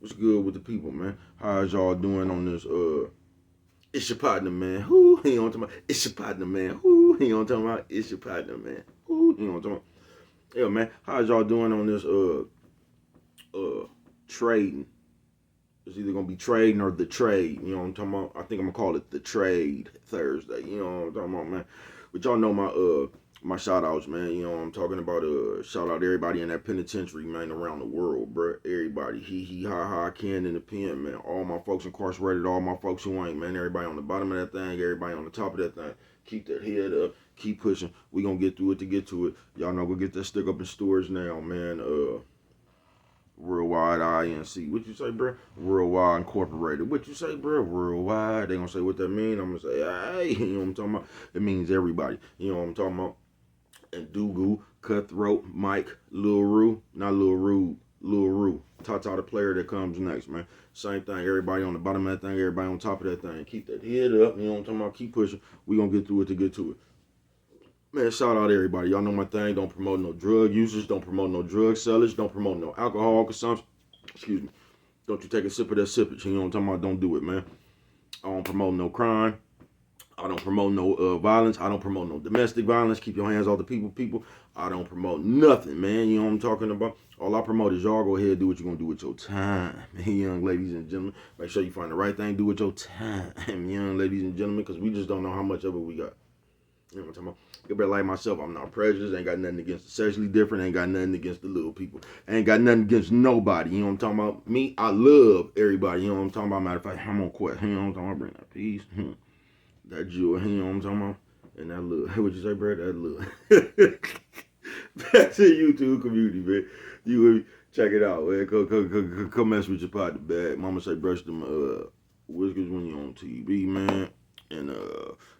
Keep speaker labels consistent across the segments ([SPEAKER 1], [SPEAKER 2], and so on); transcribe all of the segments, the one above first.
[SPEAKER 1] What's good with the people, man? How's y'all doing on this? It's your partner, man. Who he on talking about? It's your partner, man. Who he on talking about? It's your partner, man. Who he on talking about? Yeah, man. How's y'all doing on this? Trading. It's either gonna be trading or the trade. You know what I'm talking about? I think I'm gonna call it the trade Thursday. You know what I'm talking about, man? But y'all know my shout outs, man. You know what I'm talking about? Shout out to everybody in that penitentiary, man, around the world, bro. Everybody, he, ha, ha, can in the pen, man. All my folks incarcerated, all my folks who ain't, man. Everybody on the bottom of that thing, everybody on the top of that thing. Keep that head up, keep pushing. We gonna get through it to get to it. Y'all know, go get that stick up in stores now, man. Worldwide INC. What you say, bro? Worldwide Incorporated. What you say, bro? Worldwide. They gonna say what that mean. I'm gonna say, hey, you know what I'm talking about? It means everybody. You know what I'm talking about? And Dugu, Cutthroat, Mike, Lil Rue, not Lil Rude, Lil Rue. Tata the player that comes next, man. Same thing. Everybody on the bottom of that thing, everybody on top of that thing. Keep that head up. You know what I'm talking about? Keep pushing. We gonna get through it to get to it. Man, shout out to everybody. Y'all know my thing. Don't promote no drug users. Don't promote no drug sellers. Don't promote no alcohol consumption. Excuse me. Don't you take a sip of that sippage. You know what I'm talking about? Don't do it, man. I don't promote no crime. I don't promote no violence. I don't promote no domestic violence. Keep your hands off the people. I don't promote nothing, man. You know what I'm talking about? All I promote is y'all go ahead and do what you're going to do with your time. Young ladies and gentlemen, make sure you find the right thing to do with your time. Young ladies and gentlemen, because we just don't know how much of it we got. You know what I'm talking about? Everybody like myself, I'm not prejudiced. Ain't got nothing against the sexually different. Ain't got nothing against the little people. Ain't got nothing against nobody. You know what I'm talking about? Me, I love everybody. You know what I'm talking about? Matter of fact, I'm gonna quit. You know what I'm talking about? Bring that peace. That jewel. You know what I'm talking about? And that little. What you say, bro? That little. Back to the YouTube community, man. You check it out, man. Come mess with your pot the bag. Mama say brush them whiskers when you on TV, man. And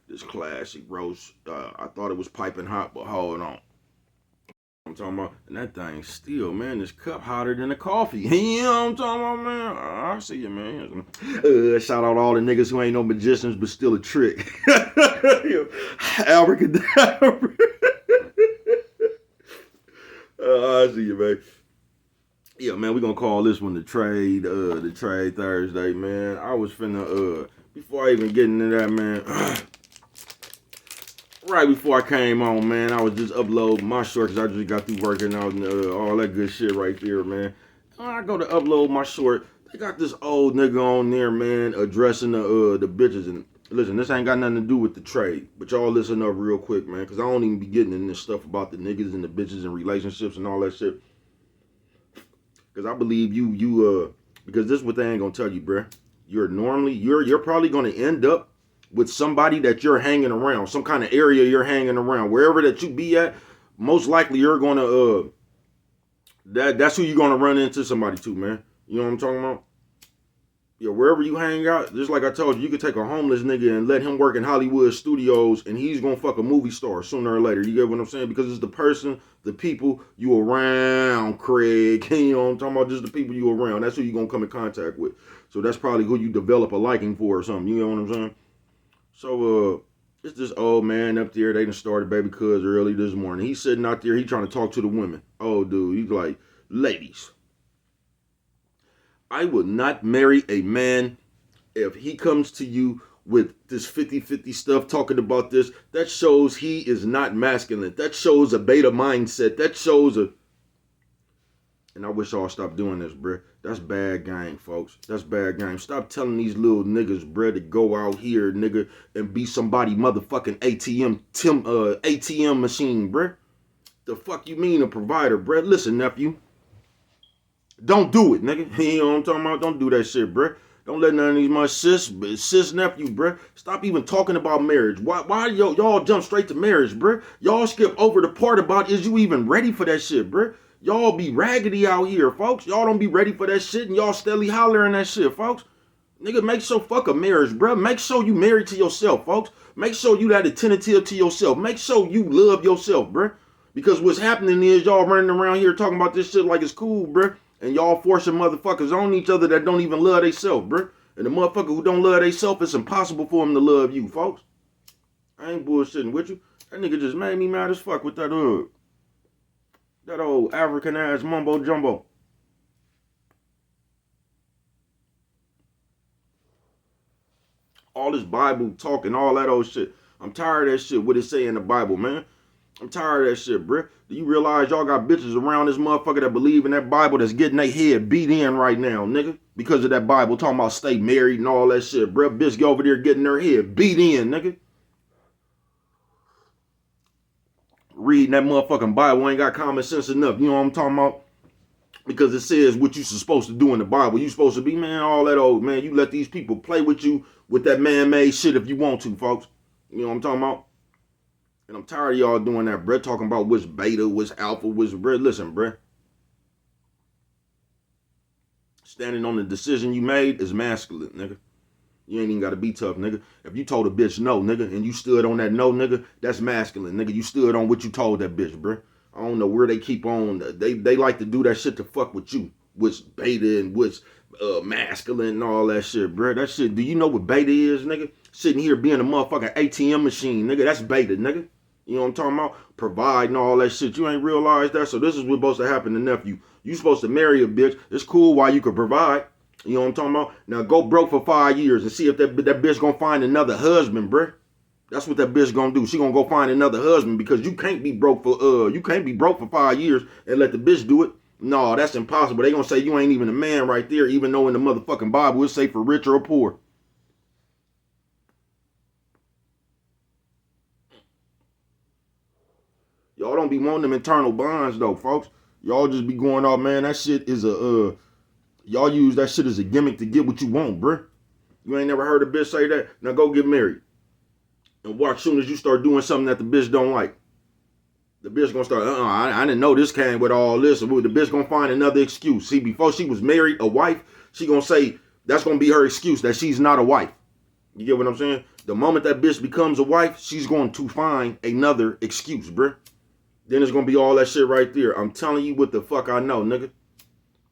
[SPEAKER 1] this classic roast. I thought it was piping hot, but hold on. I'm talking about, and that thing still, man, this cup hotter than the coffee. You know what I'm talking about, man? I see you, man. Shout out all the niggas who ain't no magicians, but still a trick. Abracadabra. I see you, man. Yeah, man, we gonna call this one the trade Thursday, man. I was finna, before I even get into that, man, right before I came on, man, I was just uploading my short because I just got through working out and all that good shit right there, man. I go to upload my short. They got this old nigga on there, man, addressing the bitches. And listen, this ain't got nothing to do with the trade, but y'all listen up real quick, man, because I don't even be getting in this stuff about the niggas and the bitches and relationships and all that shit. Because I believe because this is what they ain't gonna tell you, bruh. You're probably gonna end up with somebody that you're hanging around, some kind of area you're hanging around, wherever that you be at. Most likely you're gonna that's who you're gonna run into somebody to, man. You know what I'm talking about? Yeah, wherever you hang out, just like I told you, you could take a homeless nigga and let him work in Hollywood studios and he's gonna fuck a movie star sooner or later. You get what I'm saying? Because it's the person, the people you around, Craig. You know what I'm talking about? Just the people you around. That's who you're gonna come in contact with. So that's probably who you develop a liking for or something. You know what I'm saying? So it's this old man up there. They done started baby cuz early this morning. He's sitting out there, he trying to talk to the women. Oh dude, he's like, ladies, I would not marry a man if he comes to you with this 50-50 stuff talking about this. That shows he is not masculine. That shows a beta mindset. That shows a... And I wish y'all stop doing this, bruh. That's bad game, folks. That's bad game. Stop telling these little niggas, bruh, to go out here, nigga, and be somebody motherfucking ATM machine, bruh. The fuck you mean a provider, bruh? Listen, nephew. Don't do it, nigga. You know what I'm talking about? Don't do that shit, bruh. Don't let none of these my sis nephew, bruh. Stop even talking about marriage. Why y'all jump straight to marriage, bruh? Y'all skip over the part about is you even ready for that shit, bruh? Y'all be raggedy out here, folks. Y'all don't be ready for that shit and y'all steadily hollering that shit, folks. Nigga, make sure fuck a marriage, bruh. Make sure you married to yourself, folks. Make sure you that attentive to yourself. Make sure you love yourself, bruh. Because what's happening is y'all running around here talking about this shit like it's cool, bruh. And y'all forcing motherfuckers on each other that don't even love theyself, bruh. And the motherfucker who don't love theyself, it's impossible for him to love you, folks. I ain't bullshitting with you. That nigga just made me mad as fuck with that old African ass mumbo jumbo. All this Bible talk and all that old shit. I'm tired of that shit, what it say in the Bible, man. I'm tired of that shit, bruh. Do you realize y'all got bitches around this motherfucker that believe in that Bible that's getting their head beat in right now, nigga? Because of that Bible talking about stay married and all that shit, bruh. Bitch go over there getting her head beat in, nigga. Reading that motherfucking Bible ain't got common sense enough. You know what I'm talking about? Because it says what you supposed to do in the Bible. You supposed to be, man, all that old, man. You let these people play with you with that man-made shit if you want to, folks. You know what I'm talking about? And I'm tired of y'all doing that, bruh. Talking about what's beta, what's alpha, what's, bruh. Listen, bruh. Standing on the decision you made is masculine, nigga. You ain't even got to be tough, nigga. If you told a bitch no, nigga, and you stood on that no, nigga, that's masculine, nigga. You stood on what you told that bitch, bruh. I don't know where they keep on. They like to do that shit to fuck with you. What's beta and what's masculine and all that shit, bruh. That shit, do you know what beta is, nigga? Sitting here being a motherfucking ATM machine, nigga. That's beta, nigga. You know what I'm talking about? Providing all that shit. You ain't realized that? So this is what's supposed to happen to nephew. You supposed to marry a bitch. It's cool while you could provide. You know what I'm talking about? Now go broke for 5 years and see if that bitch gonna find another husband, bruh. That's what that bitch gonna do. She gonna go find another husband because you can't be broke for 5 years and let the bitch do it. No, that's impossible. They gonna say you ain't even a man right there, even though in the motherfucking Bible it say for rich or poor. Y'all don't be wanting them internal bonds though, folks. Y'all just be going off, man. That shit is y'all use that shit as a gimmick to get what you want, bruh. You ain't never heard a bitch say that? Now go get married. And watch soon as you start doing something that the bitch don't like. The bitch gonna start, I didn't know this came with all this. The bitch gonna find another excuse. See, before she was married, a wife, she gonna say, that's gonna be her excuse, that she's not a wife. You get what I'm saying? The moment that bitch becomes a wife, she's going to find another excuse, bruh. Then it's gonna be all that shit right there. I'm telling you what the fuck I know, nigga.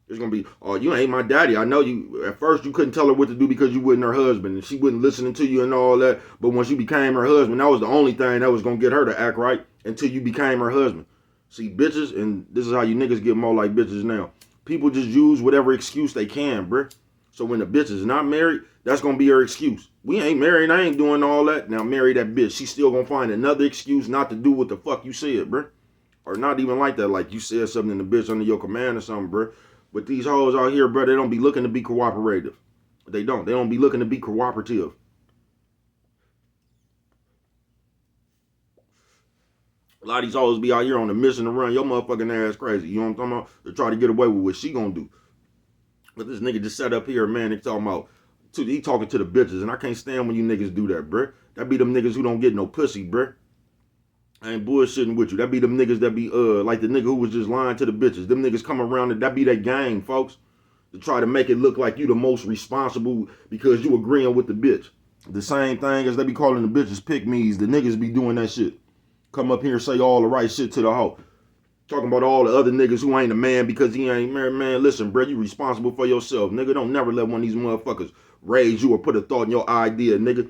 [SPEAKER 1] It's gonna be, oh, you ain't my daddy. I know you. At first, you couldn't tell her what to do because you wasn't her husband, and she wasn't listening to you and all that. But once you became her husband, that was the only thing that was gonna get her to act right until you became her husband. See, bitches, and this is how you niggas get more like bitches now. People just use whatever excuse they can, bruh. So when the bitch is not married, that's gonna be her excuse. We ain't married. I ain't doing all that. Now marry that bitch. She's still gonna find another excuse not to do what the fuck you said, bruh. Or not even like that, like you said something in the bitch under your command or something, bruh. But these hoes out here, bro, they don't be looking to be cooperative. They don't. They don't be looking to be cooperative. A lot of these hoes be out here on a mission to run your motherfucking ass crazy. You know what I'm talking about? To try to get away with what she gonna do. But this nigga just sat up here, man, they talking about, he talking to the bitches, and I can't stand when you niggas do that, bruh. That be them niggas who don't get no pussy, bruh. I ain't bullshitting with you. That be them niggas that be like the nigga who was just lying to the bitches. Them niggas come around and that be that gang, folks. To try to make it look like you the most responsible because you agreeing with the bitch. The same thing as they be calling the bitches pick-me's. The niggas be doing that shit. Come up here and say all the right shit to the hoe. Talking about all the other niggas who ain't a man because he ain't married. Man, listen, bro, you responsible for yourself. Nigga, don't never let one of these motherfuckers raise you or put a thought in your idea, nigga.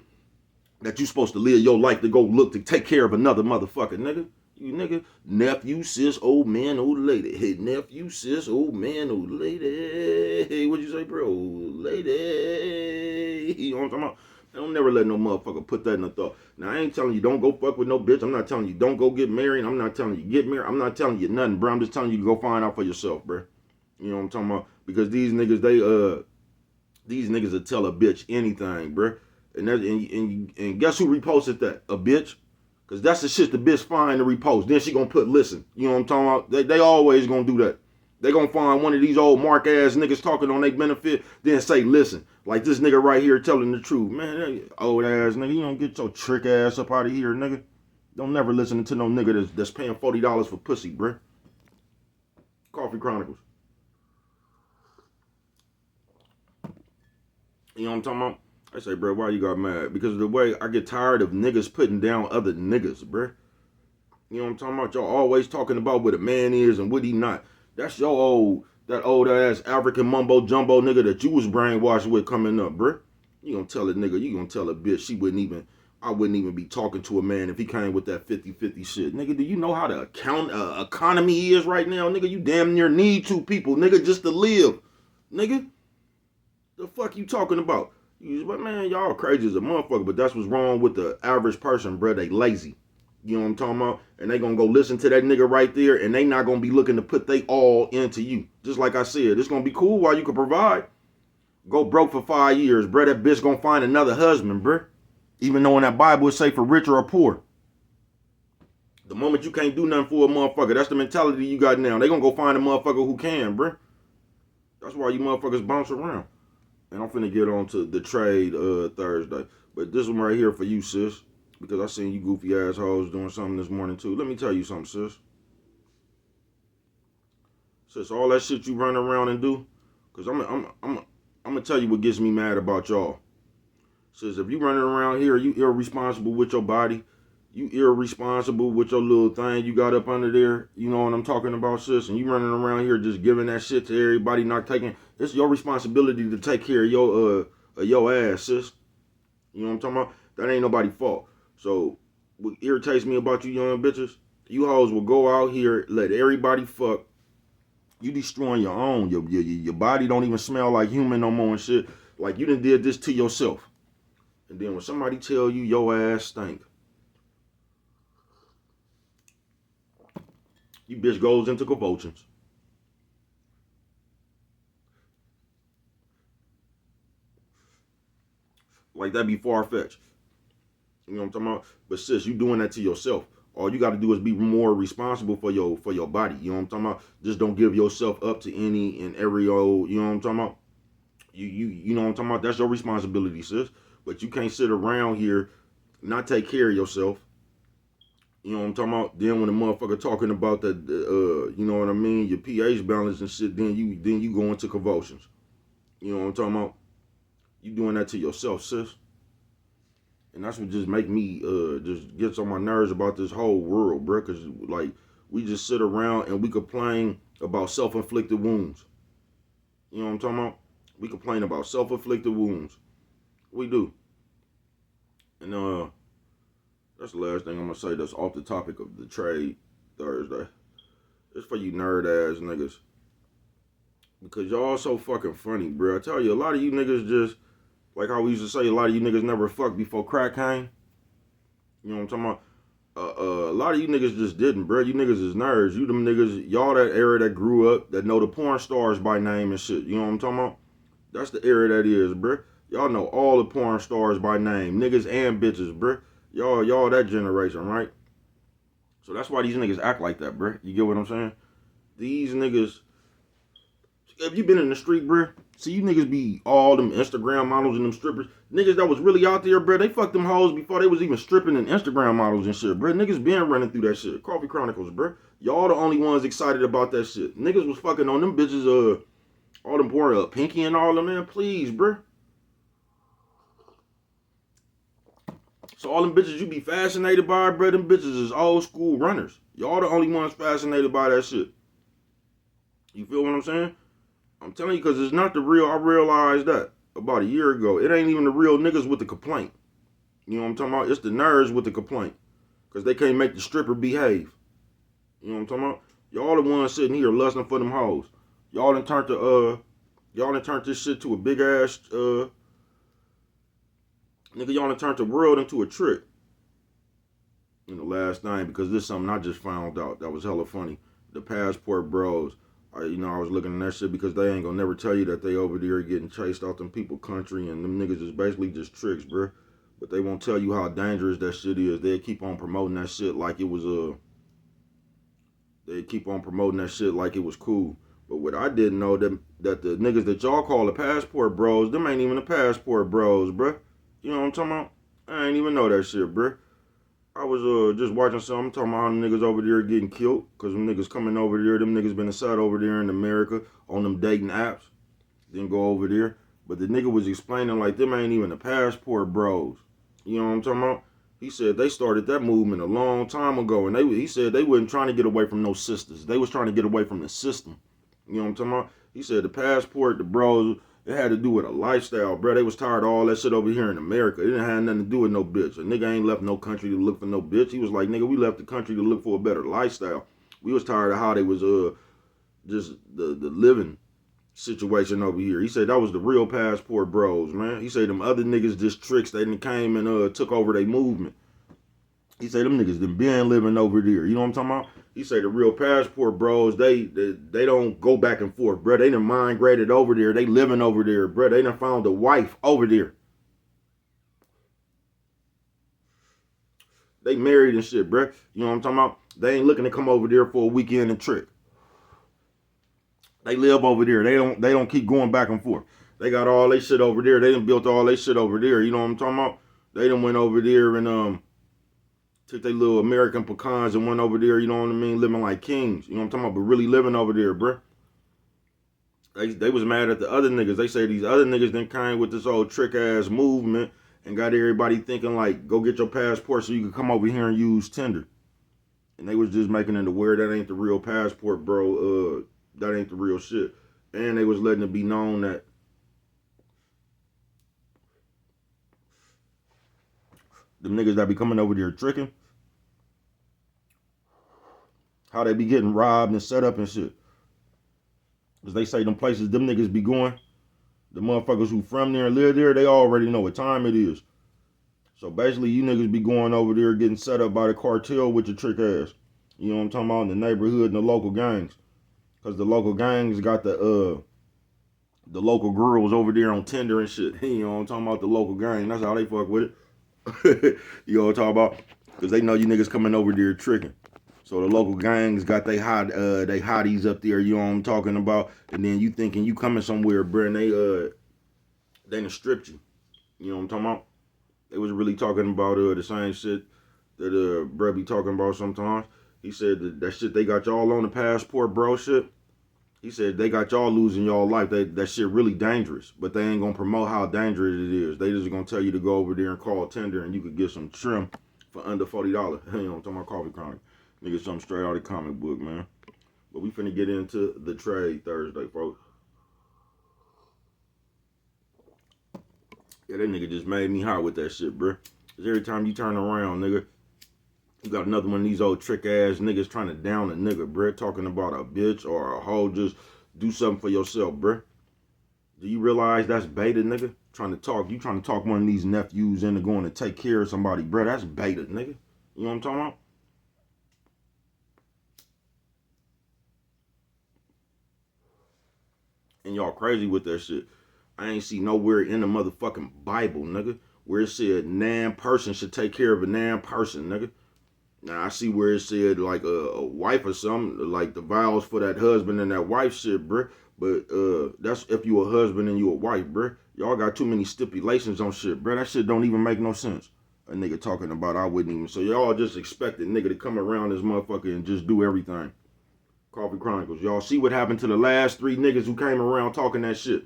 [SPEAKER 1] That you supposed to live your life to go look to take care of another motherfucker, nigga. You nigga, nephew, sis, old man, old lady. Hey, nephew, sis, old man, old lady. Hey, what'd you say, bro? Old lady. You know what I'm talking about? Don't never let no motherfucker put that in the thought. Now, I ain't telling you don't go fuck with no bitch. I'm not telling you don't go get married. I'm not telling you get married. I'm not telling you nothing, bro. I'm just telling you to go find out for yourself, bro. You know what I'm talking about? Because these niggas, these niggas will tell a bitch anything, bro. And guess who reposted that? A bitch. Because that's the shit the bitch find to repost. Then she gonna put listen. You know what I'm talking about? They always gonna do that. They gonna find one of these old mark ass niggas talking on their benefit, then say listen. Like this nigga right here telling the truth. Man, old ass nigga, you don't get your trick ass up out of here, nigga. Don't never listen to no nigga that's paying $40 for pussy, bruh. Coffee Chronicles. You know what I'm talking about? I say, bro, why you got mad? Because of the way I get tired of niggas putting down other niggas, bro. You know what I'm talking about? Y'all always talking about what a man is and what he not. That's your that old ass African mumbo jumbo nigga that you was brainwashed with coming up, bro. You gonna tell a nigga, you gonna tell a bitch I wouldn't even be talking to a man if he came with that 50-50 shit. Nigga, do you know how the economy is right now? Nigga, you damn near need two people, nigga, just to live. Nigga, the fuck you talking about? But man, y'all crazy as a motherfucker. But that's what's wrong with the average person, bro. They lazy. You know what I'm talking about? And they gonna go listen to that nigga right there, and they not gonna be looking to put they all into you. Just like I said, it's gonna be cool while you can provide. Go broke for 5 years, bro. That bitch gonna find another husband, bro. Even though in that Bible it say for rich or poor. The moment you can't do nothing for a motherfucker, that's the mentality you got now. They gonna go find a motherfucker who can, bro. That's why you motherfuckers bounce around. And I'm finna get on to the trade Thursday. But this one right here for you, sis. Because I seen you goofy assholes doing something this morning too. Let me tell you something, sis. Sis, all that shit you run around and do, because I'm gonna tell you what gets me mad about y'all. Sis, if you running around here, you irresponsible with your body. You irresponsible with your little thing you got up under there. You know what I'm talking about, sis? And you running around here just giving that shit to everybody, not taking. It's your responsibility to take care of your ass, sis. You know what I'm talking about? That ain't nobody's fault. So what irritates me about you young bitches, you hoes will go out here, let everybody fuck. You destroying your own. Your body don't even smell like human no more and shit. Like you done did this to yourself. And then when somebody tell you your ass stink, you bitch goes into convulsions. Like that be far-fetched. You know what I'm talking about? But sis, you doing that to yourself. All you got to do is be more responsible for your body. You know what I'm talking about? Just don't give yourself up to any and every old, you know what I'm talking about? You know what I'm talking about? That's your responsibility, sis. But you can't sit around here, not take care of yourself. You know what I'm talking about? Then when the motherfucker talking about that, you know what I mean, your pH balance and shit, then you go into convulsions. You know what I'm talking about? You doing that to yourself, sis. And that's what just make me just gets on my nerves about this whole world, bro. Cause like we just sit around and we complain about self-inflicted wounds. You know what I'm talking about? We complain about self-inflicted wounds. We do. And that's the last thing I'm gonna say that's off the topic of the trade Thursday. It's for you nerd ass niggas. Because y'all so fucking funny, bro. I tell you, a lot of you niggas just, like how we used to say, a lot of you niggas never fucked before crack came. You know what I'm talking about? A lot of you niggas just didn't, bro. You niggas is nerds. You them niggas, y'all that era that grew up, that know the porn stars by name and shit. You know what I'm talking about? That's the era that is, bro. Y'all know all the porn stars by name. Niggas and bitches, bro. Y'all that generation, right? So that's why these niggas act like that, bro. You get what I'm saying? These niggas, have you been in the street, bro? See, you niggas be all them Instagram models and them strippers. Niggas that was really out there, bro, they fucked them hoes before they was even stripping and Instagram models and shit, bro. Niggas been running through that shit. Coffee Chronicles, bro. Y'all the only ones excited about that shit. Niggas was fucking on them bitches, all them porn, Pinky and all them, man. Please, bro. So all them bitches you be fascinated by, bro, them bitches is old school runners. Y'all the only ones fascinated by that shit. You feel what I'm saying? I'm telling you, because it's not the real. I realized that about a year ago. It ain't even the real niggas with the complaint. You know what I'm talking about? It's the nerds with the complaint. Because they can't make the stripper behave. You know what I'm talking about? Y'all the ones sitting here lusting for them hoes. Y'all done turned this shit to a big ass, nigga, y'all done turned the world into a trick. And the last thing, because this is something I just found out that was hella funny. The Passport Bros. I was looking at that shit because they ain't gonna never tell you that they over there getting chased out them people country and them niggas is basically just tricks, bro. But they won't tell you how dangerous that shit is. They keep on promoting that shit like it was they keep on promoting that shit like it was cool. But what I didn't know that the niggas that y'all call the Passport Bros, them ain't even the Passport Bros, bro. You know what I'm talking about? I ain't even know that shit, bro. I was just watching something talking about how them niggas over there getting killed because them niggas coming over there. Them niggas been inside over there in America on them dating apps. Then go over there. But the nigga was explaining like them ain't even the Passport Bros. You know what I'm talking about? He said they started that movement a long time ago. And he said they wasn't trying to get away from no sisters. They was trying to get away from the system. You know what I'm talking about? He said the Passport, the Bros, it had to do with a lifestyle, bro. They was tired of all that shit over here in America. It didn't have nothing to do with no bitch. A nigga ain't left no country to look for no bitch. He was like, nigga, we left the country to look for a better lifestyle. We was tired of how they was just the living situation over here. He said that was the real Passport Bros, man. He said them other niggas just tricks. They done came and took over their movement. He said them niggas done been living over there. You know what I'm talking about? He said the real Passport Bros, they don't go back and forth, bro. They done migrated over there. They living over there, bro. They done found a wife over there. They married and shit, bro. You know what I'm talking about? They ain't looking to come over there for a weekend and trick. They live over there. They don't keep going back and forth. They got all their shit over there. They done built all their shit over there. You know what I'm talking about? They done went over there and took their little American pecans and went over there, you know what I mean, living like kings. You know what I'm talking about? But really living over there, bro. They was mad at the other niggas. They say these other niggas done came with this old trick ass movement and got everybody thinking like, go get your passport so you can come over here and use Tinder. And they was just making it aware that ain't the real Passport, bro. That ain't the real shit. And they was letting it be known that them niggas that be coming over there tricking, how they be getting robbed and set up and shit. Cause they say them places them niggas be going, the motherfuckers who from there and live there, they already know what time it is. So basically you niggas be going over there getting set up by the cartel with your trick ass. You know what I'm talking about? In the neighborhood and the local gangs. Cause the local gangs got the local girls over there on Tinder and shit. You know what I'm talking about? The local gang. That's how they fuck with it. You know what I'm talking about? Cause they know you niggas coming over there tricking. So the local gangs got they hotties up there, you know what I'm talking about? And then you thinking you coming somewhere, bro, and they done stripped you. You know what I'm talking about? They was really talking about the same shit that bruh be talking about sometimes. He said that shit they got y'all on the passport, bro, shit. He said they got y'all losing y'all life. That shit really dangerous. But they ain't gonna promote how dangerous it is. They just gonna tell you to go over there and call Tinder and you could get some trim for under $40. You know what I'm talking about? Coffee Chronic. Nigga, something straight out of the comic book, man. But we finna get into the trade Thursday, folks. Yeah, that nigga just made me hot with that shit, bro. Cause every time you turn around, nigga, you got another one of these old trick ass niggas trying to down a nigga, bro. Talking about a bitch or a hoe. Just do something for yourself, bro. Do you realize that's beta, nigga? You trying to talk one of these nephews into going to take care of somebody, bro. That's beta, nigga. You know what I'm talking about? And y'all crazy with that shit. I ain't see nowhere in the motherfucking Bible, nigga, where it said nan person should take care of a nan person, nigga. Now I see where it said like a wife or something, like the vows for that husband and that wife shit, bruh. But that's if you a husband and you a wife, bruh. Y'all got too many stipulations on shit, bruh. That shit don't even make no sense. A nigga talking about I wouldn't even. So y'all just expect a nigga to come around this motherfucker and just do everything. Coffee Chronicles. Y'all see what happened to the last 3 niggas who came around talking that shit.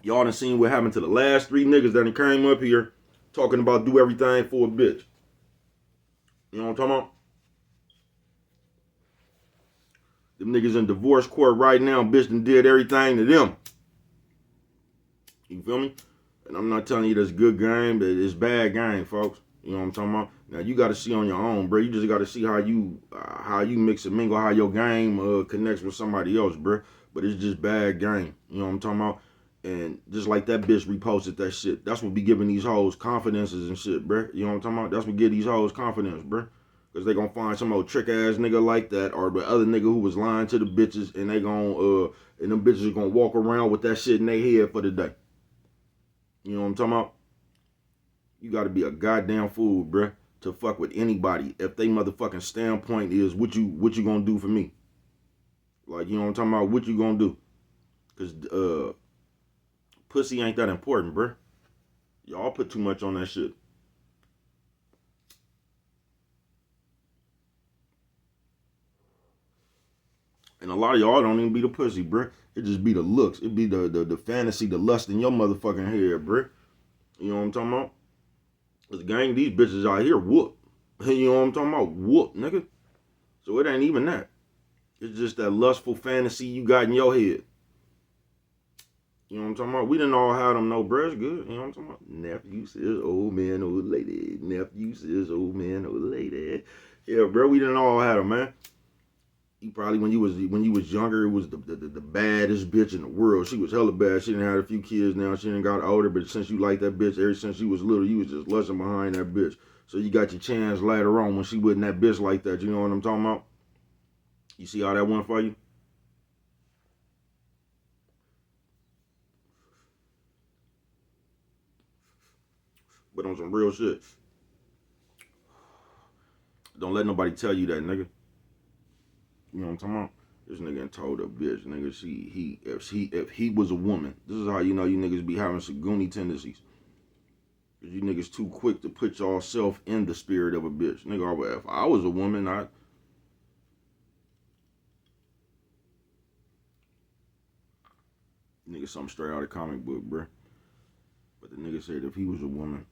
[SPEAKER 1] Y'all done seen what happened to the last 3 niggas that came up here talking about do everything for a bitch. You know what I'm talking about? Them niggas in divorce court right now, bitch done did everything to them. You feel me? And I'm not telling you that's good game, but it's bad game, folks. You know what I'm talking about? Now you got to see on your own, bro. You just got to see how you mix and mingle, how your game connects with somebody else, bro. But it's just bad game. You know what I'm talking about? And just like that bitch reposted that shit. That's what be giving these hoes confidences and shit, bro. You know what I'm talking about? That's what give these hoes confidence, bro. Because they gonna find some old trick ass nigga like that or the other nigga who was lying to the bitches and they gonna, and them bitches are gonna walk around with that shit in their head for the day. You know what I'm talking about? You gotta be a goddamn fool, bruh, to fuck with anybody if they motherfucking standpoint is what you gonna do for me. Like, you know what I'm talking about? What you gonna do? Cause pussy ain't that important, bruh. Y'all put too much on that shit. And a lot of y'all don't even be the pussy, bruh. It just be the looks. It be the fantasy, the lust in your motherfucking head, bruh. You know what I'm talking about? Cause gang, these bitches out here whoop. You know what I'm talking about? Whoop, nigga. So it ain't even that. It's just that lustful fantasy you got in your head. You know what I'm talking about? We didn't all have them no bruh. Good. You know what I'm talking about? Nephew says old man, old lady. Nephew says old man, old lady. Yeah, bro, we didn't all have them, man. You probably when you was younger, it was the baddest bitch in the world. She was hella bad. She done had a few kids now. She done got older, but since you liked that bitch, ever since you was little, you was just lusting behind that bitch. So you got your chance later on when she wasn't that bitch like that. You know what I'm talking about? You see how that went for you? But on some real shit, don't let nobody tell you that, nigga. You know what I'm talking about? This nigga told a bitch, nigga, if he was a woman, this is how you know you niggas be having some goony tendencies. Cause you niggas too quick to put yourself in the spirit of a bitch. Nigga, if I was a woman, nigga something straight out of comic book, bruh. But the nigga said if he was a woman,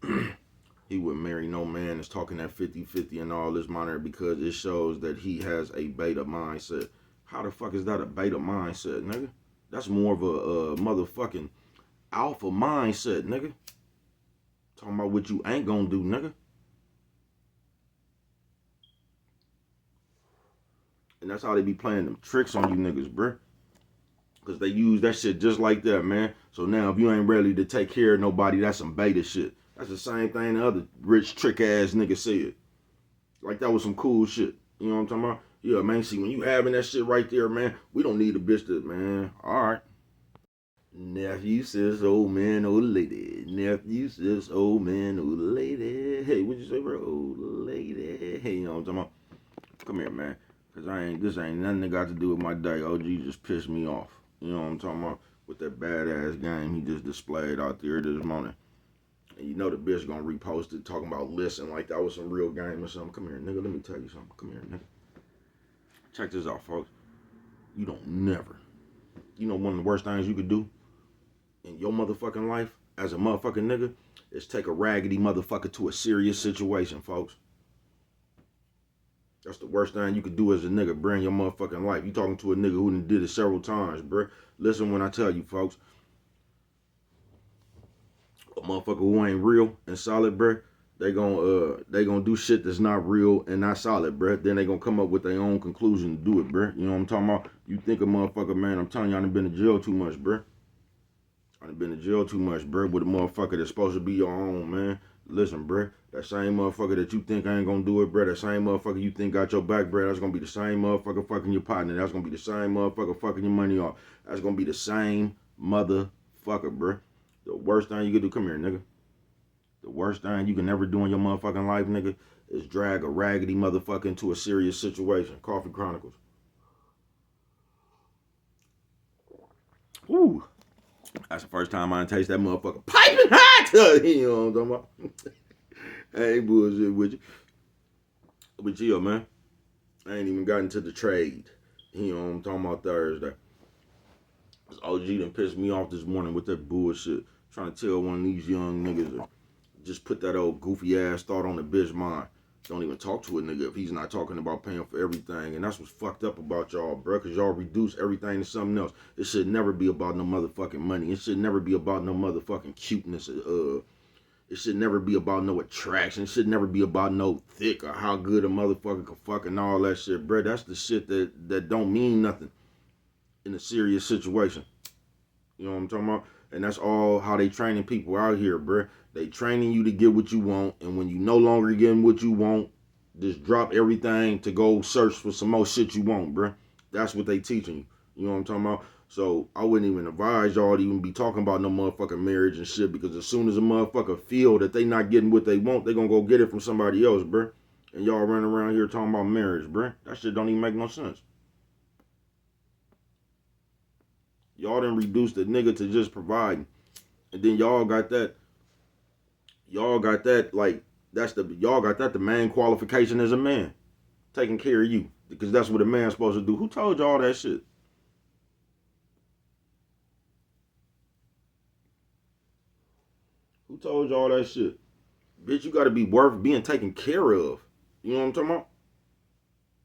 [SPEAKER 1] he would marry no man that's talking that 50-50 and all this monitor because it shows that he has a beta mindset. How the fuck is that a beta mindset, nigga? That's more of a motherfucking alpha mindset, nigga. Talking about what you ain't gonna do, nigga. And that's how they be playing them tricks on you niggas, bruh. Because they use that shit just like that, man. So now if you ain't ready to take care of nobody, that's some beta shit. That's the same thing the other rich trick ass nigga said. Like that was some cool shit. You know what I'm talking about? Yeah, man, see, when you having that shit right there, man, we don't need a bitch that, man. All right. Nephew says, old man, old lady. Nephew says, old man, old lady. Hey, what you say, bro? Old lady. Hey, you know what I'm talking about? Come here, man. Cause this ain't nothing that got to do with my day. OG just pissed me off. You know what I'm talking about? With that badass game he just displayed out there this morning. And you know the bitch gonna repost it talking about listen like that was some real game or something. Come here, nigga. Let me tell you something. Come here, nigga. Check this out, folks. You don't never. You know one of the worst things you could do in your motherfucking life as a motherfucking nigga is take a raggedy motherfucker to a serious situation, folks. That's the worst thing you could do as a nigga, bro, in your motherfucking life. You talking to a nigga who done did it several times, bro. Listen when I tell you, folks. A motherfucker who ain't real and solid, bro, they gonna do shit that's not real and not solid, bro. Then they gonna come up with their own conclusion to do it, bro. You know what I'm talking about? You think a motherfucker, man, I'm telling you, I done been to jail too much, bro. I done been to jail too much, bro, with a motherfucker that's supposed to be your own, man. Listen, bro, that same motherfucker that you think ain't gonna do it, bro, that same motherfucker you think got your back, bro, that's gonna be the same motherfucker fucking your partner. That's gonna be the same motherfucker fucking your money off. That's gonna be the same motherfucker, bro. The worst thing you can do, come here, nigga. The worst thing you can ever do in your motherfucking life, nigga, is drag a raggedy motherfucker into a serious situation. Coffee Chronicles. Woo. That's the first time I taste that motherfucker piping hot. You know what I'm talking about? I ain't bullshit with you. But yeah, man. I ain't even gotten to the trade. You know what I'm talking about Thursday. This OG done pissed me off this morning with that bullshit. Trying to tell one of these young niggas to just put that old goofy ass thought on the bitch mind. Don't even talk to a nigga if he's not talking about paying for everything. And that's what's fucked up about y'all, bro. Because y'all reduce everything to something else. It should never be about no motherfucking money. It should never be about no motherfucking cuteness. It should never be about no attraction. It should never be about no thick or how good a motherfucker can fuck and all that shit, bro. That's the shit that don't mean nothing in a serious situation. You know what I'm talking about? And that's all how they training people out here, bro. They training you to get what you want, and when you no longer getting what you want, just drop everything to go search for some more shit you want, bro. That's what they teaching you. You know what I'm talking about? So I wouldn't even advise y'all to even be talking about no motherfucking marriage and shit, because as soon as a motherfucker feel that they not getting what they want, they gonna go get it from somebody else, bro. And y'all running around here talking about marriage, bro. That shit don't even make no sense. Y'all done reduced the nigga to just providing. And then y'all got that, like, y'all got that the main qualification as a man. Taking care of you. Because that's what a man's supposed to do. Who told y'all that shit? Who told y'all that shit? Bitch, you gotta be worth being taken care of. You know what I'm talking about?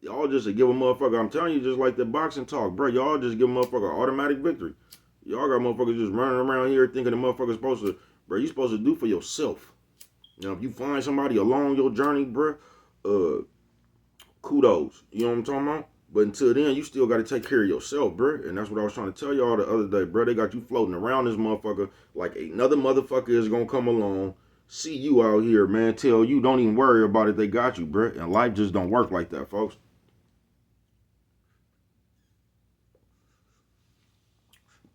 [SPEAKER 1] Y'all just give a motherfucker, I'm telling you, just like the boxing talk, bro. Y'all just give a motherfucker automatic victory. Y'all got motherfuckers just running around here thinking the motherfucker's supposed to, bro, you supposed to do for yourself. You know, if you find somebody along your journey, bro, kudos. You know what I'm talking about? But until then, you still got to take care of yourself, bruh. And that's what I was trying to tell y'all the other day, bruh. They got you floating around this motherfucker like another motherfucker is going to come along, see you out here, man, tell you don't even worry about it. They got you, bruh. And life just don't work like that, folks.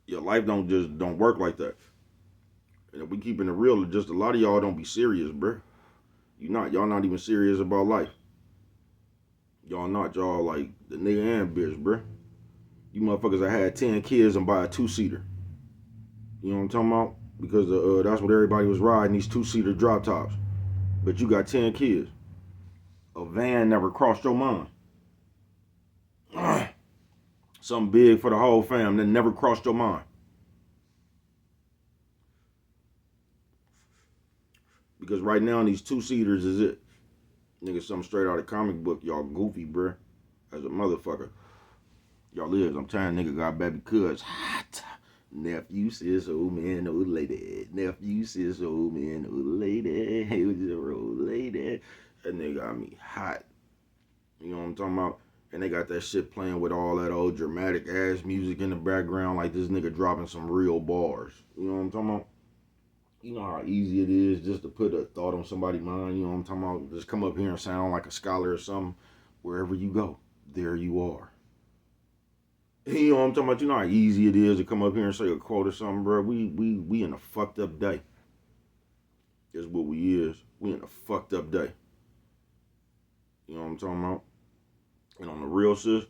[SPEAKER 1] Your life don't work like that. And if we keeping it real, just a lot of y'all don't be serious, bruh. Y'all not even serious about life. Y'all not, y'all like the nigga and bitch, bruh. You motherfuckers that had 10 kids and buy a 2-seater. You know what I'm talking about? Because that's what everybody was riding, these 2-seater drop tops. But you got 10 kids. A van never crossed your mind. Something big for the whole fam that never crossed your mind. Because right now, these 2-seaters is it. Nigga, something straight out of comic book. Y'all goofy, bruh. As a motherfucker. Y'all is. I'm telling nigga got baby cuz. Hot. Nephew says old man, old lady. Nephew says old man, old lady. Hey, was a old lady. That nigga got me hot. You know what I'm talking about? And they got that shit playing with all that old dramatic ass music in the background like this nigga dropping some real bars. You know what I'm talking about? You know how easy it is just to put a thought on somebody's mind. You know what I'm talking about? Just come up here and sound like a scholar or something. Wherever you go, there you are. You know what I'm talking about? You know how easy it is to come up here and say a quote or something, bro. We in a fucked up day. That's what we is. We in a fucked up day. You know what I'm talking about? And on the real, sis,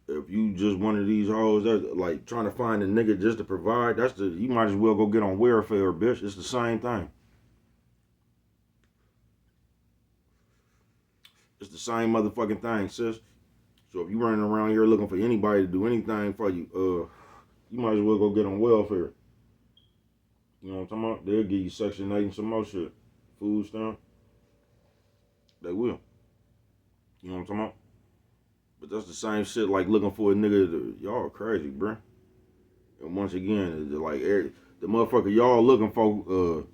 [SPEAKER 1] if you just one of these hoes that's like trying to find a nigga just to provide, you might as well go get on welfare, bitch. It's the same thing. It's the same motherfucking thing, sis. So if you running around here looking for anybody to do anything for you, you might as well go get on welfare. You know what I'm talking about? They'll give you Section 8 and some more shit. Food stamp. They will. You know what I'm talking about? But that's the same shit like looking for a nigga. Y'all crazy, bruh. And once again, like the motherfucker y'all looking for,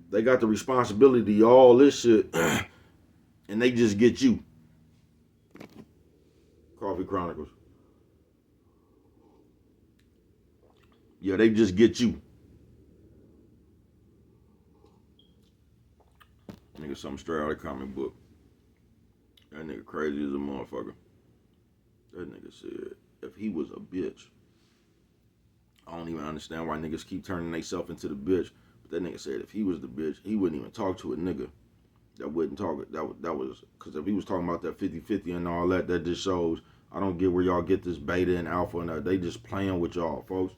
[SPEAKER 1] they got the responsibility of all this shit, and they just get you. Coffee Chronicles. Yeah, they just get you. Nigga, something straight out of the comic book. That nigga crazy as a motherfucker. That nigga said, if he was a bitch, I don't even understand why niggas keep turning themselves into the bitch. But that nigga said if he was the bitch, he wouldn't even talk to a nigga that wouldn't talk. That was, because if he was talking about that 50-50 and all that, that just shows, I don't get where y'all get this beta and alpha and that. They just playing with y'all, folks.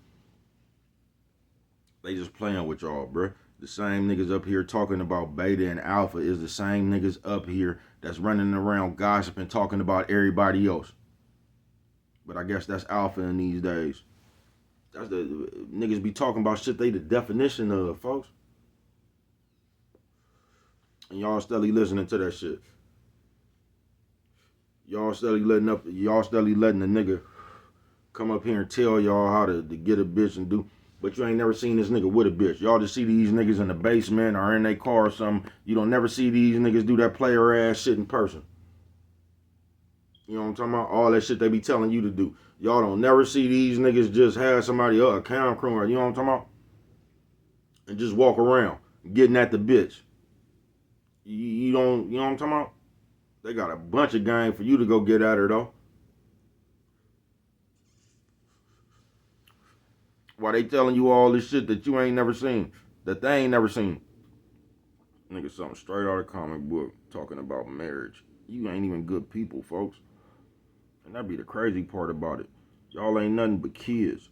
[SPEAKER 1] They just playing with y'all, bruh. The same niggas up here talking about beta and alpha is the same niggas up here that's running around gossiping, talking about everybody else. But I guess that's alpha in these days. That's the niggas be talking about shit they the definition of, folks. And y'all steadily listening to that shit. Y'all steadily letting the nigga come up here and tell y'all how to get a bitch and do. But you ain't never seen this nigga with a bitch. Y'all just see these niggas in the basement or in their car or something. You don't never see these niggas do that player ass shit in person. You know what I'm talking about? All that shit they be telling you to do. Y'all don't never see these niggas just have somebody a cam crew or, you know what I'm talking about? And just walk around getting at the bitch. You don't, you know what I'm talking about? They got a bunch of game for you to go get at her though. Why they telling you all this shit that you ain't never seen, that they ain't never seen? Nigga, something straight out of comic book talking about marriage. You ain't even good people, folks. And that be the crazy part about it. Y'all ain't nothing but kids.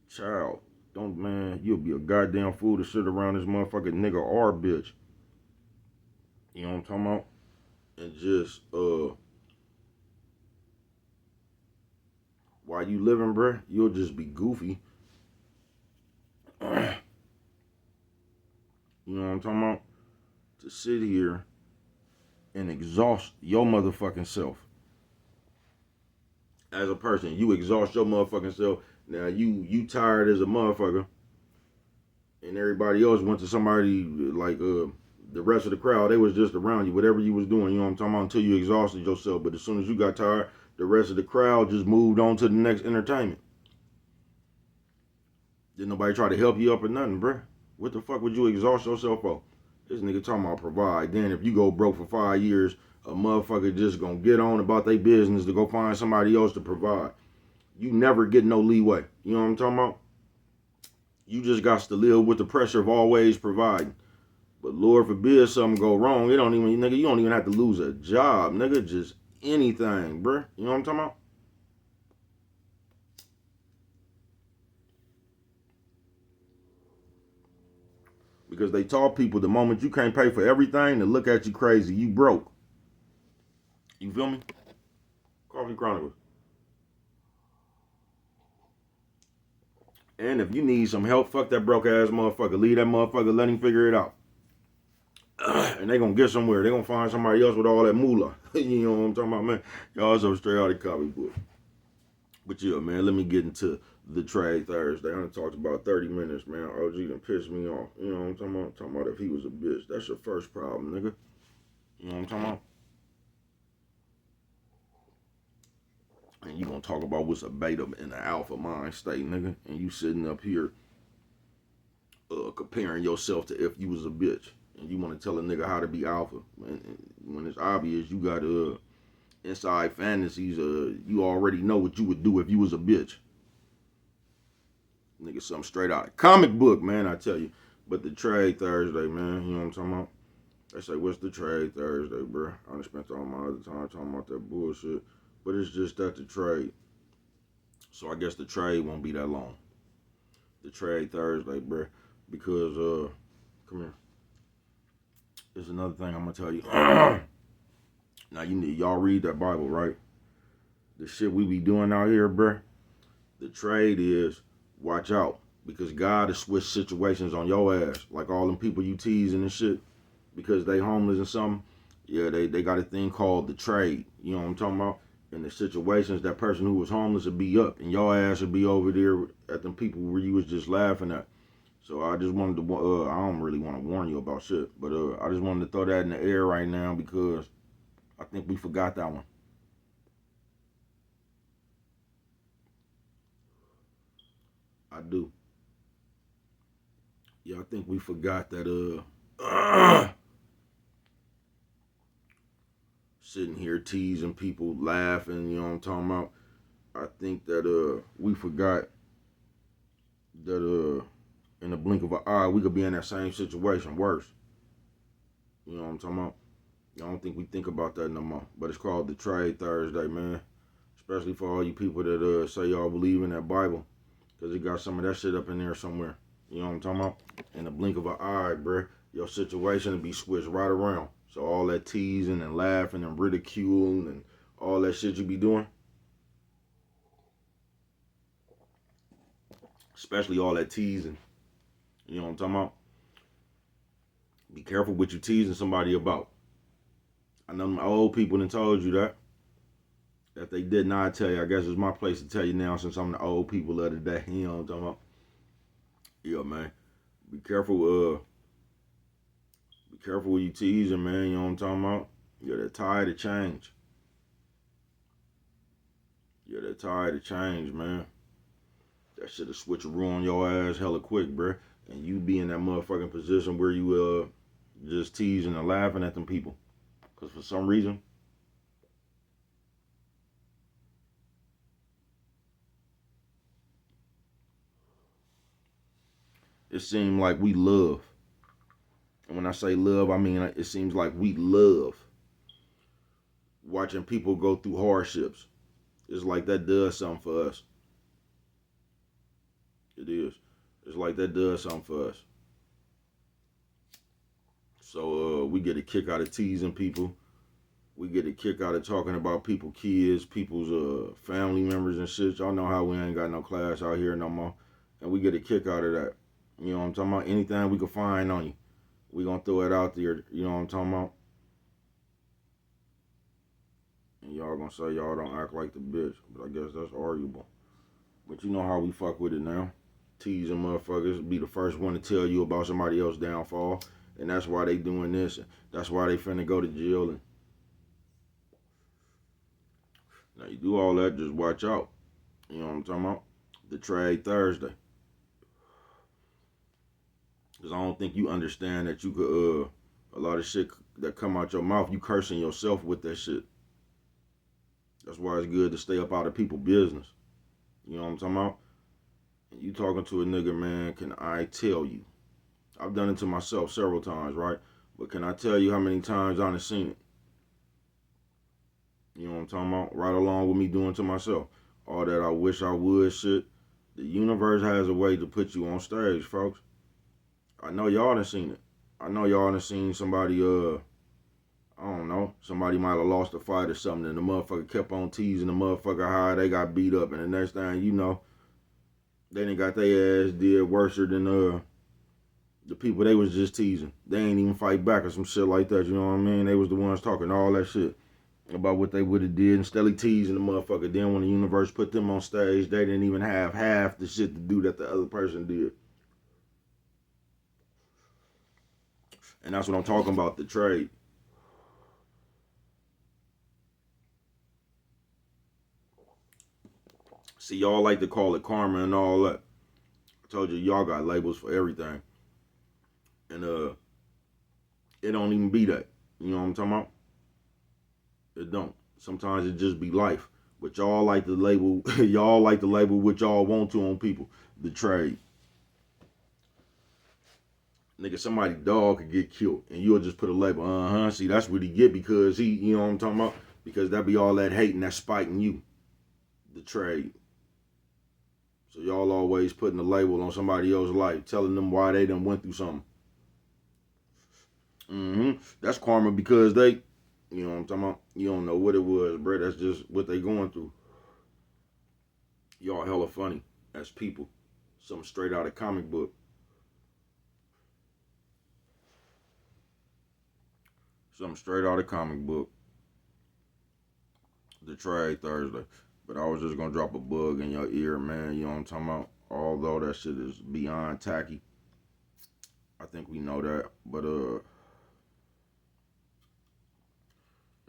[SPEAKER 1] Child, don't, man, you'll be a goddamn fool to sit around this motherfucking nigga or bitch. You know what I'm talking about? And just, while you living, bruh, you'll just be goofy. You know what I'm talking about? To sit here and exhaust your motherfucking self. As a person, you exhaust your motherfucking self. Now you tired as a motherfucker. And everybody else went to somebody like the rest of the crowd. They was just around you, whatever you was doing, you know what I'm talking about, until you exhausted yourself. But as soon as you got tired, the rest of the crowd just moved on to the next entertainment. Didn't nobody try to help you up or nothing, bruh. What the fuck would you exhaust yourself for? This nigga talking about provide. Then if you go broke for 5 years, a motherfucker just gonna get on about their business to go find somebody else to provide. You never get no leeway. You know what I'm talking about? You just got to live with the pressure of always providing. But Lord forbid something go wrong. It don't even, nigga, you don't even have to lose a job, nigga. Just anything, bruh. You know what I'm talking about? Because they taught people the moment you can't pay for everything, to look at you crazy. You broke. You feel me? Coffee Chronicles. And if you need some help, fuck that broke ass motherfucker. Leave that motherfucker, let him figure it out. And they gonna get somewhere. They gonna find somebody else with all that moolah. You know what I'm talking about, man? Y'all so straight out of the comic book. But yeah, man, let me get into the trade Thursday. I done talked about 30 minutes, man. OG done pissed me off. You know what I'm talking about? I'm talking about if he was a bitch. That's your first problem, nigga. You know what I'm talking about? And you gonna talk about what's a beta in the alpha mind state, nigga. And you sitting up here comparing yourself to if you was a bitch. And you want to tell a nigga how to be alpha. And when it's obvious you got inside fantasies, you already know what you would do if you was a bitch. Nigga, something straight out of comic book, man, I tell you. But the trade Thursday, man, you know what I'm talking about? They say, what's the trade Thursday, bro? I done spent all my other time talking about that bullshit. But it's just that the trade. So I guess the trade won't be that long. The trade Thursday, bro. Because, come here. There's another thing I'm gonna tell you. Now, y'all read that Bible, right? The shit we be doing out here, bro. The trade is, watch out. Because God has switched situations on your ass. Like all them people you teasing and shit. Because they homeless and something. Yeah, they got a thing called the trade. You know what I'm talking about? In the situations, that person who was homeless would be up. And your ass would be over there at them people where you was just laughing at. So I just wanted to, I don't really want to warn you about shit. But I just wanted to throw that in the air right now because I think we forgot that one. I do. Yeah, I think we forgot that sitting here teasing people, laughing, you know what I'm talking about? I think that we forgot that in the blink of an eye we could be in that same situation, worse. You know what I'm talking about? I don't think we think about that no more. But it's called the Trade Thursday, man. Especially for all you people that say y'all believe in that Bible. Because it got some of that shit up in there somewhere. You know what I'm talking about? In the blink of an eye, bruh, your situation will be switched right around. So all that teasing and laughing and ridiculing and all that shit you be doing, especially all that teasing, you know what I'm talking about? Be careful what you teasing somebody about. I know my old people done told you that. If they did not tell you, I guess it's my place to tell you now since I'm the old people of the day. You know what I'm talking about? Yeah, man. Be careful, be careful when you teasing, man. You know what I'm talking about? You're that tired of change. You're that tired of change, man. That shit'll switch a on your ass hella quick, bruh. And you be in that motherfucking position where you just teasing and laughing at them people. Cause for some reason, it seems like we love. And when I say love, I mean it seems like we love watching people go through hardships. It's like that does something for us. It is. It's like that does something for us. So we get a kick out of teasing people. We get a kick out of talking about people's kids, people's family members and shit. Y'all know how we ain't got no class out here no more. And we get a kick out of that. You know what I'm talking about? Anything we can find on you, we gonna throw it out there. You know what I'm talking about? And y'all gonna say y'all don't act like the bitch. But I guess that's arguable. But you know how we fuck with it now. Teasing motherfuckers, be the first one to tell you about somebody else's downfall. And that's why they doing this. And that's why they finna go to jail. And Now you do all that, just watch out. You know what I'm talking about? The trade Thursday. Cause I don't think you understand that you could a lot of shit that come out your mouth, you cursing yourself with that shit. That's why it's good to stay up out of people's business. You know what I'm talking about? And you talking to a nigga, man, can I tell you? I've done it to myself several times, right? But can I tell you how many times I've seen it? You know what I'm talking about? Right along with me doing to myself. All that I wish I would shit. The universe has a way to put you on stage, folks. I know y'all done seen it. I know y'all done seen somebody, I don't know, somebody might have lost a fight or something and the motherfucker kept on teasing the motherfucker how they got beat up. And the next thing you know, they done got their ass did worse than the people they was just teasing. They ain't even fight back or some shit like that, you know what I mean? They was the ones talking all that shit about what they would have did and steadily teasing the motherfucker. Then when the universe put them on stage, they didn't even have half the shit to do that the other person did. And that's what I'm talking about, the trade. See, y'all like to call it karma and all that. I told you, y'all got labels for everything. And it don't even be that. You know what I'm talking about? It don't. Sometimes it just be life. But y'all like to label y'all like to label what y'all want to on people. The trade. Nigga, somebody dog could get killed and you'll just put a label, see that's what he get because he, you know what I'm talking about? Because that be all that hate and that spiting you. The trade. So y'all always putting a label on somebody else's life, telling them why they done went through something. That's karma because they, you know what I'm talking about? You don't know what it was, bro. That's just what they going through. Y'all hella funny as people. Something straight out of comic book. Something straight out of comic book. The trade Thursday. But I was just gonna drop a bug in your ear, man. You know what I'm talking about? Although that shit is beyond tacky. I think we know that. But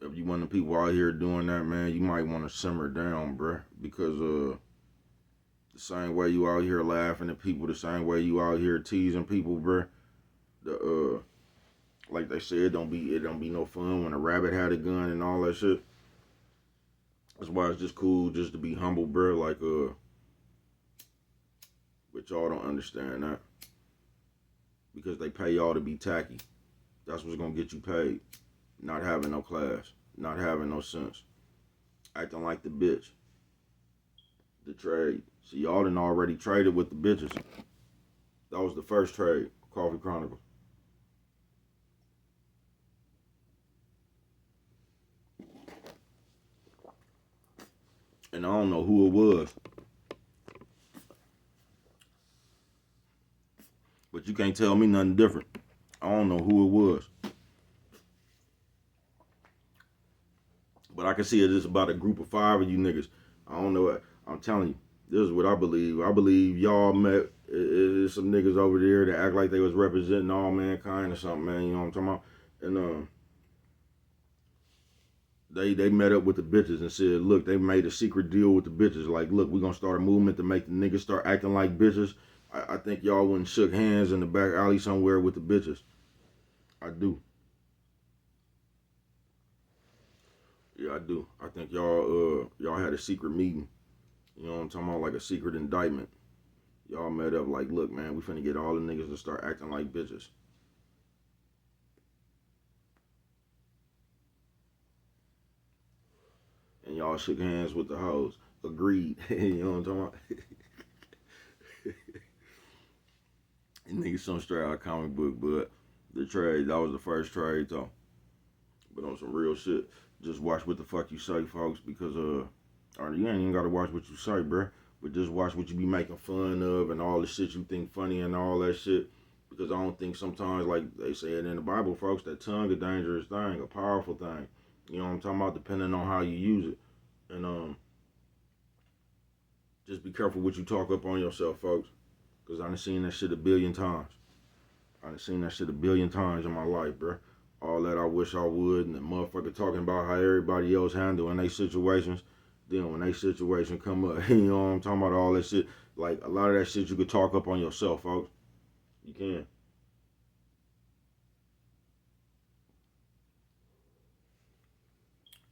[SPEAKER 1] if you one of the people out here doing that, man, you might want to simmer down, bruh. Because the same way you out here laughing at people, the same way you out here teasing people, bruh. The like they said, it don't be no fun when a rabbit had a gun and all that shit. That's why it's just cool just to be humble, bro. Like but y'all don't understand that because they pay y'all to be tacky. That's what's gonna get you paid. Not having no class, not having no sense, acting like the bitch. The trade. See, y'all done already traded with the bitches. That was the first trade, Coffee Chronicles. And I don't know who it was. But you can't tell me nothing different. I don't know who it was. But I can see it is about a group of 5 of you niggas. I don't know what. I'm telling you, this is what I believe. I believe y'all met some niggas over there that act like they was representing all mankind or something, man. You know what I'm talking about? And they met up with the bitches and said, look, they made a secret deal with the bitches. Like, look, we're gonna start a movement to make the niggas start acting like bitches. I think y'all went and shook hands in the back alley somewhere with the bitches. I do. Yeah, I do. I think y'all had a secret meeting. You know what I'm talking about? Like a secret indictment. Y'all met up like, look, man, we finna get all the niggas to start acting like bitches. And y'all shook hands with the hoes. Agreed. You know what I'm talking about? And niggas some straight out of comic book, but the trade, that was the first trade though. But on some real shit, just watch what the fuck you say, folks, because or you ain't even gotta watch what you say, bruh. But just watch what you be making fun of and all the shit you think funny and all that shit. Because I don't think sometimes, like they say it in the Bible, folks, that tongue a dangerous thing, a powerful thing. You know what I'm talking about? Depending on how you use it. And just be careful what you talk up on yourself, folks. Because I done seen that shit a billion times. I done seen that shit a billion times in my life, bruh. All that I wish I would, and the motherfucker talking about how everybody else handling their situations. Then when that situation come up, you know what I'm talking about, all that shit. Like a lot of that shit you could talk up on yourself, folks. You can.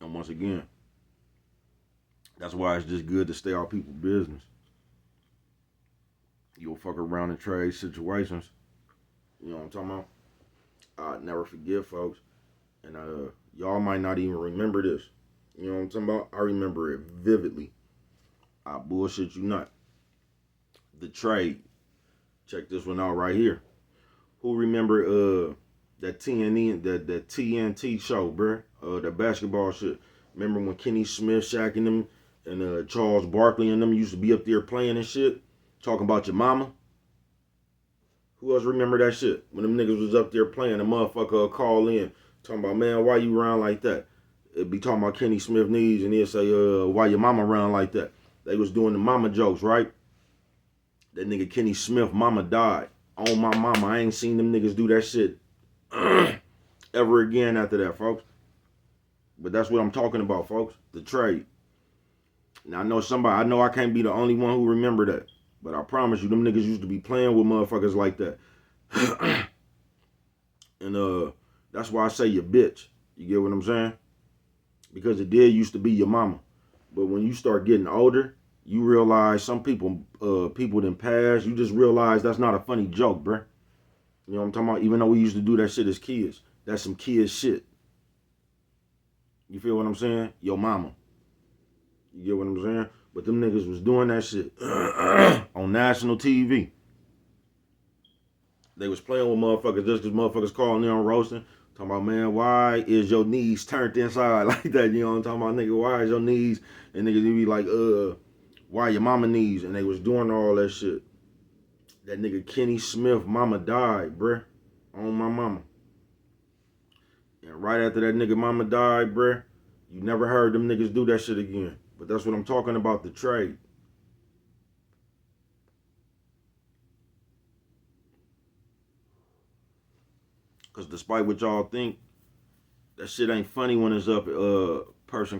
[SPEAKER 1] And once again, that's why it's just good to stay out people's business. You'll fuck around and trade situations. You know what I'm talking about? I'll never forget, folks. And y'all might not even remember this. You know what I'm talking about? I remember it vividly. I bullshit you not. The trade. Check this one out right here. Who remember that TNT show, bruh? The basketball shit. Remember when Kenny Smith, Shaq and them and Charles Barkley and them used to be up there playing and shit? Talking about your mama? Who else remember that shit? When them niggas was up there playing, the motherfucker call in, talking about, man, why you around like that? It'd be talking about Kenny Smith knees, and he'd say, why your mama around like that? They was doing the mama jokes, right? That nigga Kenny Smith, mama died. On my mama, I ain't seen them niggas do that shit ever again after that, folks. But that's what I'm talking about, folks. The trade. Now I know I can't be the only one who remember that. But I promise you, them niggas used to be playing with motherfuckers like that. And that's why I say your bitch. You get what I'm saying? Because it did used to be your mama. But when you start getting older, you realize some people didn't pass. You just realize that's not a funny joke, bruh. You know what I'm talking about? Even though we used to do that shit as kids. That's some kid shit. You feel what I'm saying? Your mama. You get what I'm saying? But them niggas was doing that shit on national TV. They was playing with motherfuckers just because motherfuckers calling in on roasting. Talking about, man, why is your knees turned inside like that? You know what I'm talking about? Nigga, why is your knees? And niggas be like, why your mama knees? And they was doing all that shit. That nigga Kenny Smith, mama died, bruh. On my mama. And right after that nigga mama died, bruh, you never heard them niggas do that shit again. But that's what I'm talking about, the trade. Because despite what y'all think, that shit ain't funny when it's up close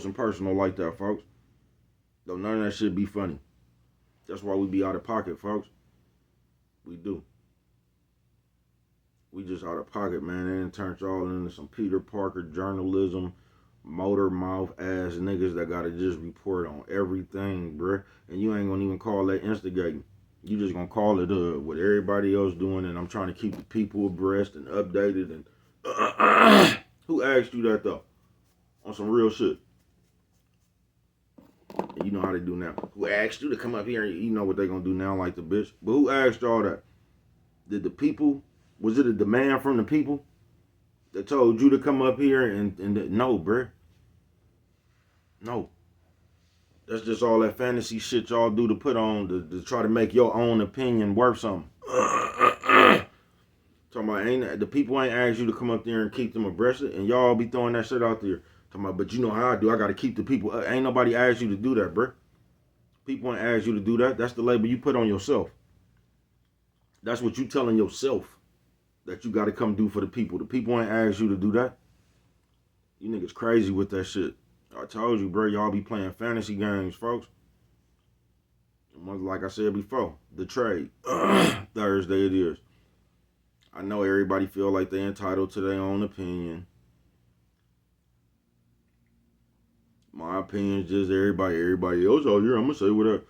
[SPEAKER 1] and personal like that, folks. Don't none of that shit be funny. That's why we be out of pocket, folks. We do. We just out of pocket, man. And it turns y'all into some Peter Parker journalism, motor mouth ass niggas that gotta just report on everything, bruh. And you ain't gonna even call that instigating. You just gonna call it what everybody else doing, and I'm trying to keep the people abreast and updated. And who asked you that though? On some real shit. And you know how they do now. Who asked you to come up here? And you know what they gonna do now, like the bitch. But who asked y'all that? Did the people? Was it a demand from the people that told you to come up here? And no, bruh. No. That's just all that fantasy shit y'all do to put on to try to make your own opinion worth something. Talking about the people ain't asked you to come up there and keep them abreast, and y'all be throwing that shit out there. Talking about, but you know how I do. I got to keep the people. Ain't nobody asked you to do that, bruh. People ain't asked you to do that. That's the label you put on yourself. That's what you telling yourself that you got to come do for the people. The people ain't asked you to do that. You niggas crazy with that shit. I told you, bro, y'all be playing fantasy games, folks. Like I said before, the trade. Thursday it is. I know everybody feel like they entitled to their own opinion. My opinion is just everybody else out here. I'm gonna say whatever.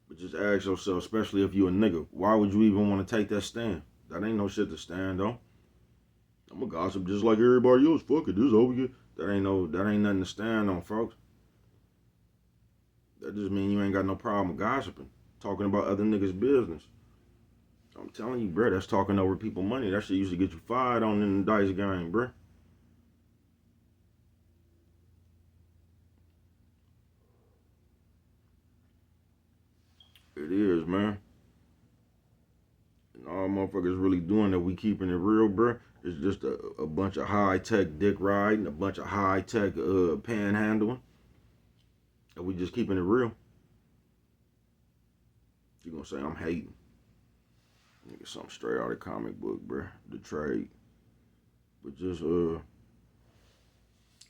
[SPEAKER 1] But just ask yourself, especially if you a nigga, why would you even want to take that stand? That ain't no shit to stand on. I'm a gossip just like everybody else. Fuck it, this over here. That ain't nothing to stand on, folks. That just mean you ain't got no problem with gossiping, talking about other niggas' business. I'm telling you, bro, that's talking over people's money. That shit used to get you fired on in the dice game, bro. It is, man. And all motherfuckers really doing that, we keeping it real, bro. It's just a bunch of high-tech dick riding, a bunch of high-tech panhandling. And we just keeping it real. You gonna say I'm hating. Nigga, something straight out of comic book, bro. The trade. But just,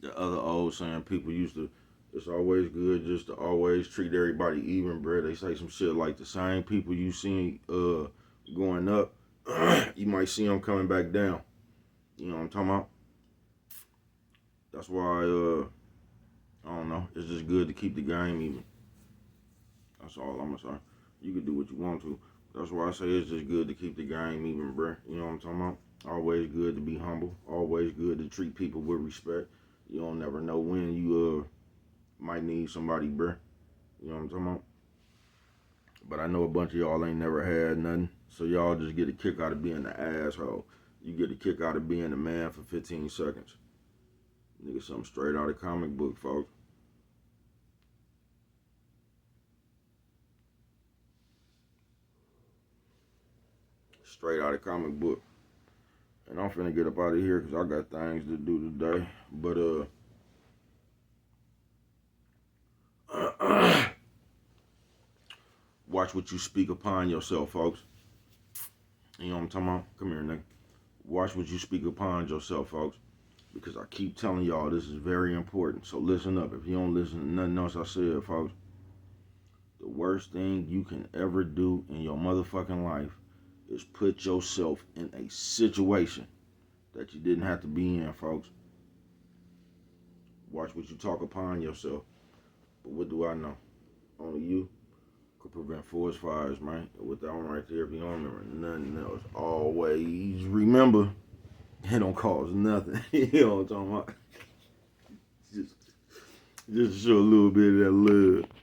[SPEAKER 1] The other old saying people used to, it's always good just to always treat everybody even, bro. They say some shit like the same people you seen going up, you might see them coming back down. You know what I'm talking about? That's why I don't know. It's just good to keep the game even. That's all I'm gonna say. You can do what you want to. That's why I say it's just good to keep the game even, bro. You know what I'm talking about? Always good to be humble. Always good to treat people with respect. You don't never know when you might need somebody, bro. You know what I'm talking about? But I know a bunch of y'all ain't never had nothing. So y'all just get a kick out of being the asshole. You get a kick out of being the man for 15 seconds. Nigga, something straight out of comic book, folks. Straight out of comic book. And I'm finna get up out of here because I got things to do today. But watch what you speak upon yourself, folks. You know what I'm talking about? Come here, nigga. Watch what you speak upon yourself, folks. Because I keep telling y'all this is very important. So listen up. If you don't listen to nothing else I said, folks, the worst thing you can ever do in your motherfucking life is put yourself in a situation that you didn't have to be in, folks. Watch what you talk upon yourself. But what do I know? Only you could prevent forest fires, man. And with that one right there, if you don't remember nothing else, always remember, it don't cost nothing. You know what I'm talking about? Just show a little bit of that love.